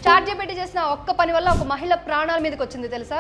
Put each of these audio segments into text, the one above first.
ChatGPT చేసిన ఒక్క పని వల్ల ఒక మహిళ ప్రాణాల మీదకి వచ్చింది తెలుసా?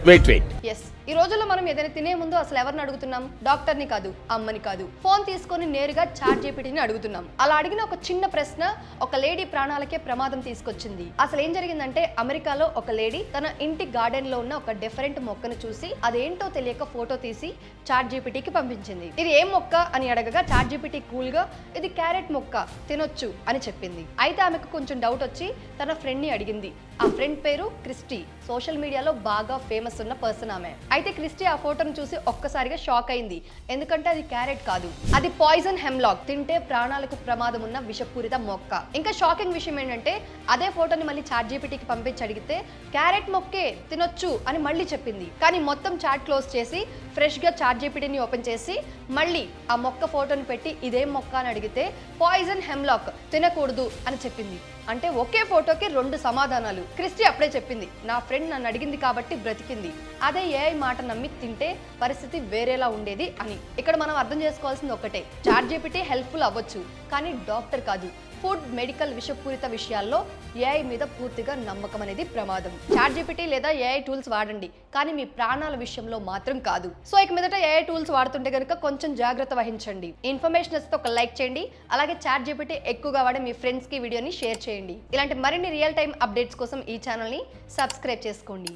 వెయిట్ ఎస్, ఈ రోజుల్లో మనం ఏదైనా తినే ముందు అసలు ఎవరిని అడుగుతున్నాం? డాక్టర్ని కాదు, అమ్మని కాదు, ఫోన్ తీసుకొని నేరుగా చాట్‌జీపీటీని అడుగుతున్నాం. అలా అడిగిన ఒక చిన్న ప్రశ్న ఒక లేడీ ప్రాణాలకే ప్రమాదం తీసుకొచ్చింది. అసలు ఏం జరిగిందంటే, అమెరికాలో ఒక లేడీ తన ఇంటి గార్డెన్ లో ఉన్న ఒక డిఫరెంట్ మొక్కను చూసి అదేంటో తెలియక ఫోటో తీసి చాట్‌జీపీటీకి పంపించింది. ఇది ఏం మొక్క అని అడగగా చాట్‌జీపీటీ కూల్ గా ఇది క్యారెట్ మొక్క, తినొచ్చు అని చెప్పింది. అయితే ఆమెకు కొంచెం డౌట్ వచ్చి తన ఫ్రెండ్ ని అడిగింది. ఆ ఫ్రెండ్ పేరు క్రిస్టీ, సోషల్ మీడియాలో బాగా ఫేమస్ ఉన్న పర్సన్ ఆమె. అయితే క్రిస్టీ ఆ ఫోటోను చూసి ఒక్కసారిగా షాక్ అయింది. ఎందుకంటే అది క్యారెట్ కాదు, అది పాయిజన్ హెమ్లాక్, తింటే ప్రాణాలకు ప్రమాదం ఉన్న విషపూరిత మొక్క. ఇంకా షాకింగ్ విషయం ఏంటంటే, అదే ఫోటోని మళ్ళీ చాట్‌జీపీటీకి పంపించి అడిగితే క్యారెట్ మొక్కే, తినొచ్చు అని మళ్ళీ చెప్పింది. కానీ మొత్తం చాట్ క్లోజ్ చేసి ఫ్రెష్ గా చాట్‌జీపీటీని ఓపెన్ చేసి మళ్ళీ ఆ మొక్క ఫోటోని పెట్టి ఇదేం మొక్క అని అడిగితే పాయిజన్ హెమ్లాక్, తినకూడదు అని చెప్పింది. అంటే ఒకే ఫోటోకి 2 సమాధానాలు. క్రిస్టీ అప్పుడే చెప్పింది, నా ఫ్రెండ్ నన్ను అడిగింది కాబట్టి బ్రతికింది, అదే ఏఐ మాట నమ్మి తింటే పరిస్థితి వేరేలా ఉండేది అని. ఇక్కడ మనం అర్థం చేసుకోవాల్సింది ఒకటే, చాట్‌జీపీటీ హెల్ప్ఫుల్ అవ్వచ్చు కానీ డాక్టర్ కాదు. ఫుడ్, మెడికల్ విషపూరిత విషయాల్లో ఏఐ మీద పూర్తిగా నమ్మకం అనేది ప్రమాదం. చాట్‌జీపీటీ లేదా ఏఐ టూల్స్ వాడండి, కానీ మీ ప్రాణాల విషయంలో మాత్రం కాదు. సో ఇక మీదట ఏఐ టూల్స్ వాడుతుంటే కనుక కొంచెం జాగ్రత్త వహించండి. ఇన్ఫర్మేషన్ వస్తే ఒక లైక్ చేయండి. అలాగే చాట్‌జీపీటీ ఎక్కువగా వాడే మీ ఫ్రెండ్స్ కి వీడియోని షేర్ చేయండి. ఇలాంటి మరిన్ని రియల్ టైం అప్డేట్స్ కోసం ఈ ఛానల్ ని సబ్స్క్రైబ్ చేసుకోండి.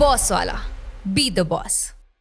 Boss Wala. Be the boss.